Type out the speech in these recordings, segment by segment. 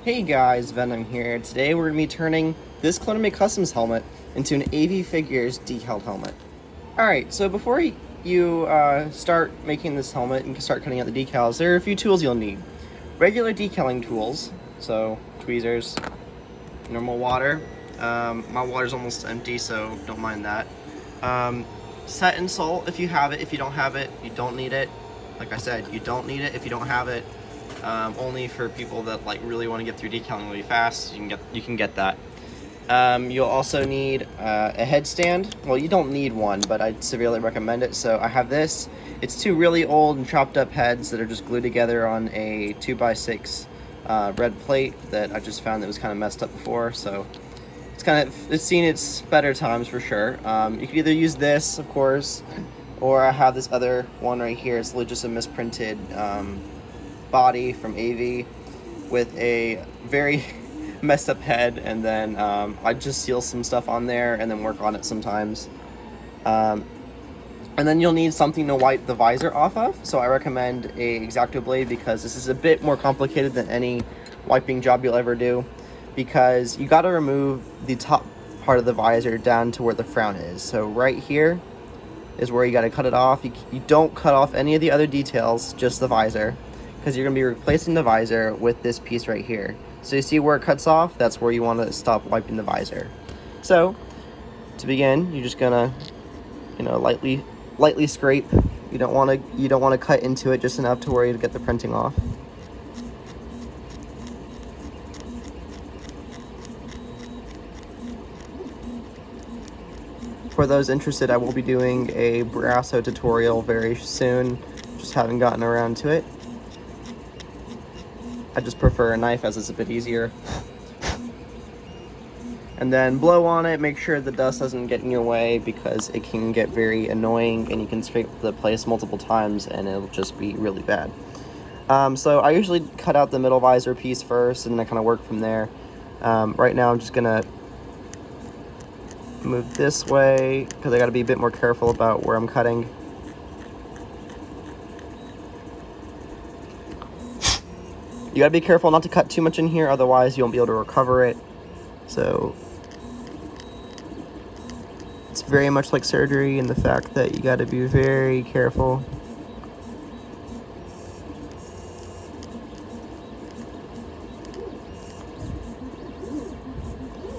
Hey guys, Venom here. Today we're going to be turning this Clone Made Customs helmet into an AVFigures decal helmet. Alright, so before you start making this helmet and start cutting out the decals, there are a few tools you'll need. Regular decaling tools, so tweezers, normal water. My water's almost empty, so don't mind that. Set and salt if you have it. If you don't have it, you don't need it. Like I said, you don't need it if you don't have it. Only for people that like really want to get through decaling really fast. You can get that. You'll also need a headstand. Well, you don't need one, but I'd severely recommend it. So I have this. It's two really old and chopped up heads that are just glued together on a 2x6 red plate that I just found that was kind of messed up before. So it's seen its better times for sure. You could either use this, of course, or I have this other one right here. It's literally just a misprinted body from AV with a very messed up head, and then I just seal some stuff on there and then work on it sometimes. And then you'll need something to wipe the visor off of, so I recommend a X-Acto blade because this is a bit more complicated than any wiping job you'll ever do, because you got to remove the top part of the visor down to where the frown is. So right here is where you got to cut it off. You don't cut off any of the other details, just the visor, because you're going to be replacing the visor with this piece right here. So you see where it cuts off? That's where you want to stop wiping the visor. So to begin, you're just gonna, lightly scrape. You don't want to cut into it just enough to where you get the printing off. For those interested, I will be doing a Brasso tutorial very soon. Just haven't gotten around to it. I just prefer a knife as it's a bit easier. And then blow on it, make sure the dust doesn't get in your way because it can get very annoying and you can scrape the place multiple times and it'll just be really bad. So I usually cut out the middle visor piece first and then I kind of work from there. Right now I'm just gonna move this way because I got to be a bit more careful about where I'm cutting. You gotta be careful not to cut too much in here, otherwise you won't be able to recover it. So it's very much like surgery in the fact that you gotta be very careful.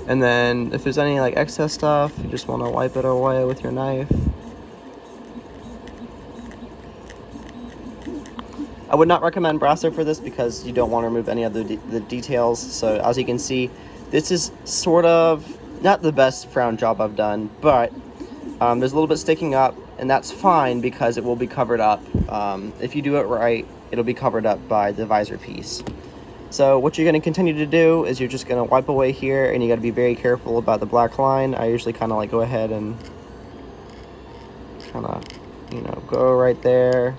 And then if there's any like excess stuff, you just want to wipe it away with your knife. I would not recommend Brasso for this because you don't want to remove any of the details. So as you can see, this is sort of not the best frown job I've done, but there's a little bit sticking up, and that's fine because it will be covered up. If you do it right, it'll be covered up by the visor piece. So what you're going to continue to do is you're just going to wipe away here, and you got to be very careful about the black line. I usually kind of like go ahead and kind of, go right there.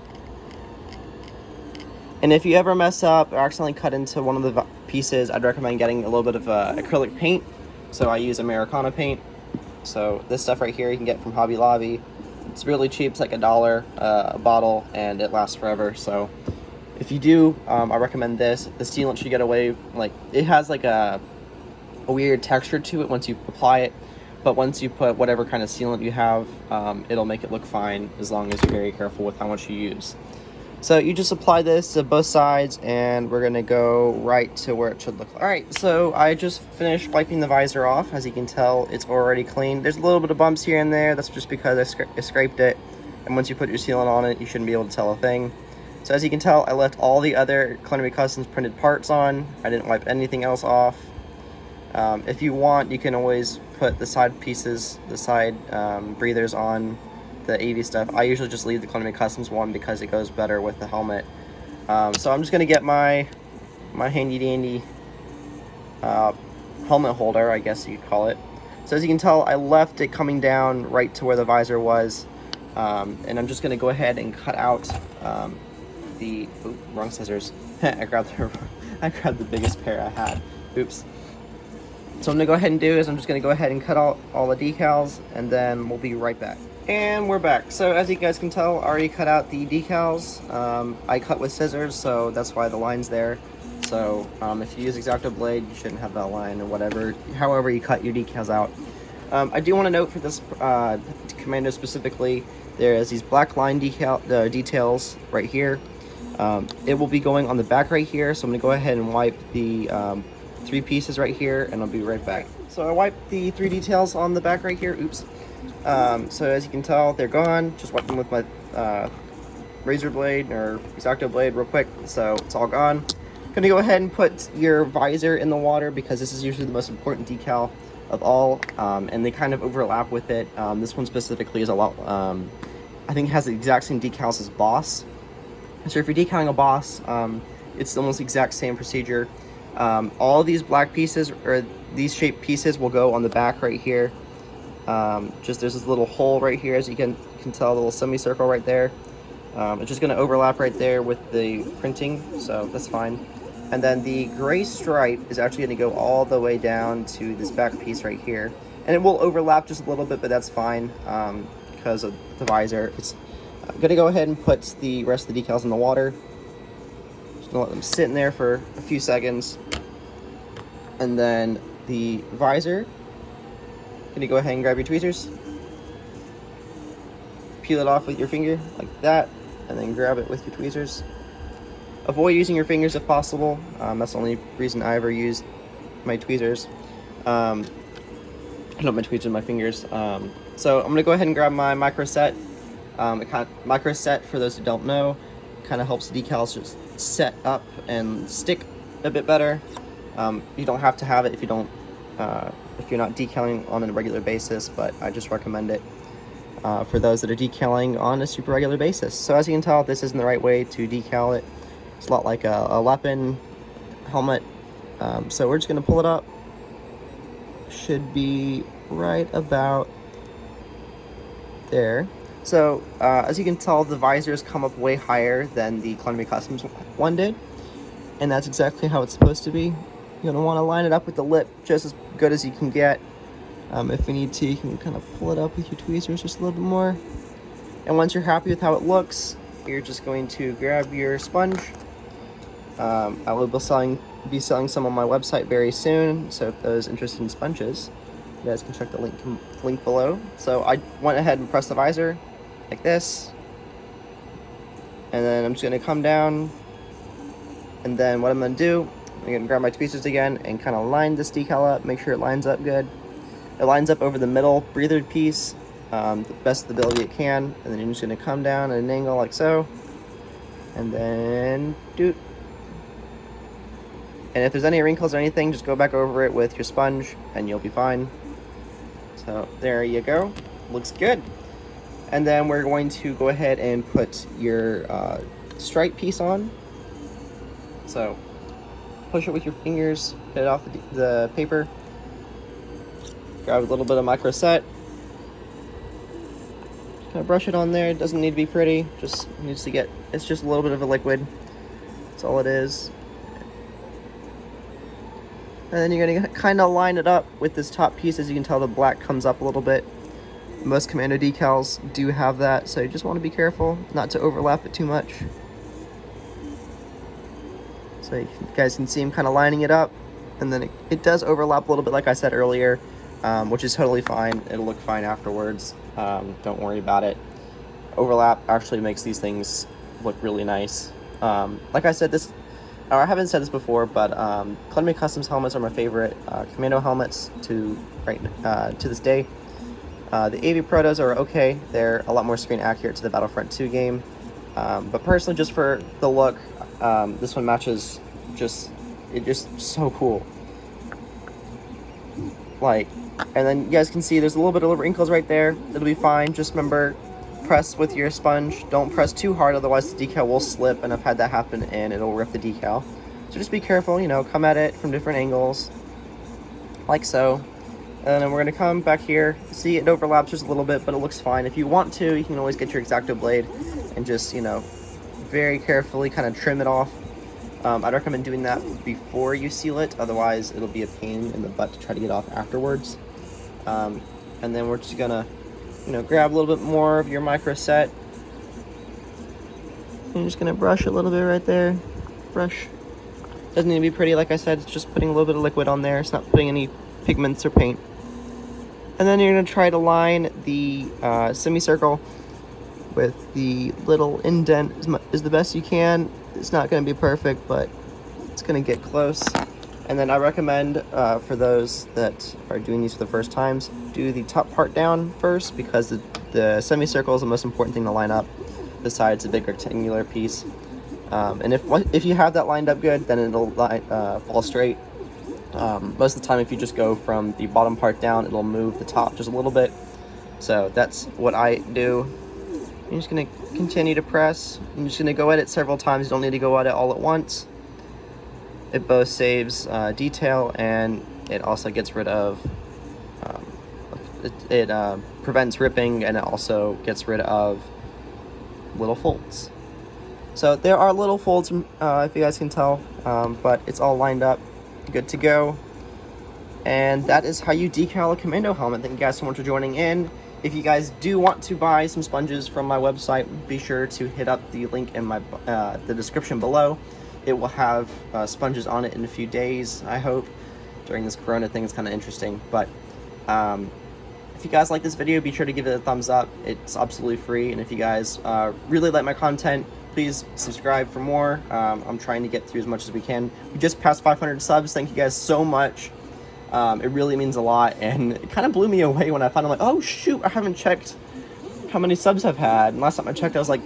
And if you ever mess up or accidentally cut into one of the pieces, I'd recommend getting a little bit of acrylic paint. So I use Americana paint. So this stuff right here you can get from Hobby Lobby. It's really cheap, it's like $1 a bottle, and it lasts forever. So if you do, I recommend this. The sealant should get away, it has like a weird texture to it once you apply it. But once you put whatever kind of sealant you have, it'll make it look fine as long as you're very careful with how much you use. So you just apply this to both sides, and we're gonna go right to where it should look like. All right, so I just finished wiping the visor off. As you can tell, it's already clean. There's a little bit of bumps here and there. That's just because I scraped it. And once you put your sealant on it, you shouldn't be able to tell a thing. So as you can tell, I left all the other Clone Made Customs printed parts on. I didn't wipe anything else off. If you want, you can always put the side pieces, the side breathers on the AV stuff. I usually just leave the Clone Made Customs one because it goes better with the helmet. So I'm just gonna get my handy dandy helmet holder, I guess you could call it. So as you can tell, I left it coming down right to where the visor was, and I'm just gonna go ahead and cut out wrong scissors. I grabbed the biggest pair I had. Oops. So I'm gonna go ahead and do is I'm just gonna go ahead and cut out all the decals, and then we'll be right back. And we're back. So as you guys can tell, I already cut out the decals. I cut with scissors, so that's why the line's there. So if you use X-Acto blade, you shouldn't have that line, or whatever, however you cut your decals out. I do want to note for this Commando specifically, there is these black line details right here. It will be going on the back right here, so I'm going to go ahead and wipe the 3 pieces right here, and I'll be right back. So I wiped the 3 details on the back right here. Oops. So as you can tell, they're gone. Just wiped them with my razor blade or X-Acto blade real quick, so it's all gone. Gonna go ahead and put your visor in the water because this is usually the most important decal of all, and they kind of overlap with it. This one specifically is a lot, I think it has the exact same decals as Boss. So if you're decaling a Boss, it's almost the exact same procedure. All of these black pieces, or these shaped pieces, will go on the back right here. Just there's this little hole right here, as you can tell, a little semicircle right there. It's just going to overlap right there with the printing, so that's fine. And then the gray stripe is actually going to go all the way down to this back piece right here. And it will overlap just a little bit, but that's fine because of the visor. I'm going to go ahead and put the rest of the decals in the water. Just going to let them sit in there for a few seconds. And then the visor, going to go ahead and grab your tweezers. Peel it off with your finger like that, and then grab it with your tweezers. Avoid using your fingers if possible. That's the only reason I ever used my tweezers. Not my tweezers, my fingers. So I'm gonna go ahead and grab my micro set. Micro set, for those who don't know, kind of helps the decals just set up and stick a bit better. You don't have to have it if you don't, if you're not decaling on a regular basis, but I just recommend it for those that are decaling on a super regular basis. So as you can tell, this isn't the right way to decal it. It's a lot like a weapon helmet. So we're just going to pull it up. Should be right about there. So as you can tell, the visors come up way higher than the Columbia Customs one did. And that's exactly how it's supposed to be. You're going to want to line it up with the lip just as good as you can get. If you need to, you can kind of pull it up with your tweezers just a little bit more. And once you're happy with how it looks, you're just going to grab your sponge. I will be selling some on my website very soon, so if those interested in sponges, you guys can check the link below. So I went ahead and pressed the visor like this, and then I'm just going to come down, and then what I'm going to do, I'm going to grab my tweezers again and kind of line this decal up, make sure it lines up good. It lines up over the middle breather piece, the best ability it can, and then you're just going to come down at an angle like so, and then doot. And if there's any wrinkles or anything, just go back over it with your sponge and you'll be fine. So there you go, looks good. And then we're going to go ahead and put your stripe piece on. So push it with your fingers, get it off the paper. Grab a little bit of micro set. Just kind of brush it on there. It doesn't need to be pretty. Just needs to get. It's just a little bit of a liquid. That's all it is. And then you're gonna kind of line it up with this top piece. As you can tell, the black comes up a little bit. Most Commando decals do have that, so you just want to be careful not to overlap it too much. So you guys can see I'm kind of lining it up, and then it does overlap a little bit, like I said earlier. Which is totally fine. It'll look fine afterwards. Don't worry about it. Overlap actually makes these things look really nice. Like I said, I haven't said this before, but Columbia Customs helmets are my favorite Commando helmets to this day. The AV Protos are okay. They're a lot more screen accurate to the Battlefront 2 game. But personally, just for the look, this one matches. It's just so cool. And then you guys can see there's a little bit of wrinkles right there. It'll be fine. Just remember, press with your sponge. Don't press too hard, otherwise the decal will slip, and I've had that happen and it'll rip the decal. So just be careful, come at it from different angles, like so. And then we're going to come back here. See, it overlaps just a little bit, but it looks fine. If you want to, you can always get your X-Acto blade and just, very carefully kind of trim it off. I'd recommend doing that before you seal it, otherwise it'll be a pain in the butt to try to get off afterwards. And then we're just gonna, grab a little bit more of your micro set. I'm just gonna brush a little bit right there. Brush. Doesn't need to be pretty, like I said, it's just putting a little bit of liquid on there. It's not putting any pigments or paint. And then you're going to try to line the semicircle with the little indent as the best you can. It's not going to be perfect, but it's going to get close. And then I recommend for those that are doing these for the first times, do the top part down first, because the semicircle is the most important thing to line up besides the big rectangular piece. And if you have that lined up good, then it'll fall straight. Most of the time, if you just go from the bottom part down, it'll move the top just a little bit. So that's what I do. I'm just going to continue to press. I'm just going to go at it several times. You don't need to go at it all at once. It both saves detail, and it also gets rid of, it prevents ripping, and it also gets rid of little folds. So there are little folds, if you guys can tell, but it's all lined up, good to go. And that is how you decal a Commando helmet. Thank you guys so much for joining in. If you guys do want to buy some sponges from my website, be sure to hit up the link in my the description below. It will have sponges on it in a few days, I hope. During this Corona thing, it's kind of interesting. But if you guys like this video, be sure to give it a thumbs up. It's absolutely free. And if you guys really like my content, please subscribe for more. I'm trying to get through as much as we can. We just passed 500 subs. Thank you guys so much. It really means a lot. And it kind of blew me away when I found out, like, oh shoot, I haven't checked how many subs I've had. And last time I checked, I was like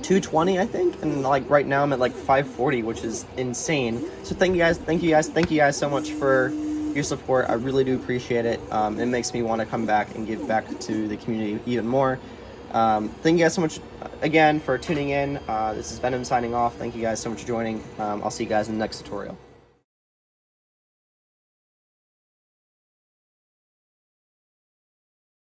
220, I think, and like right now I'm at like 540, which is insane. So thank you guys so much for your support. I really do appreciate it. It makes me want to come back and give back to the community even more. Thank you guys so much again for tuning in. This is Venom signing off. Thank you guys so much for joining. I'll see you guys in the next tutorial.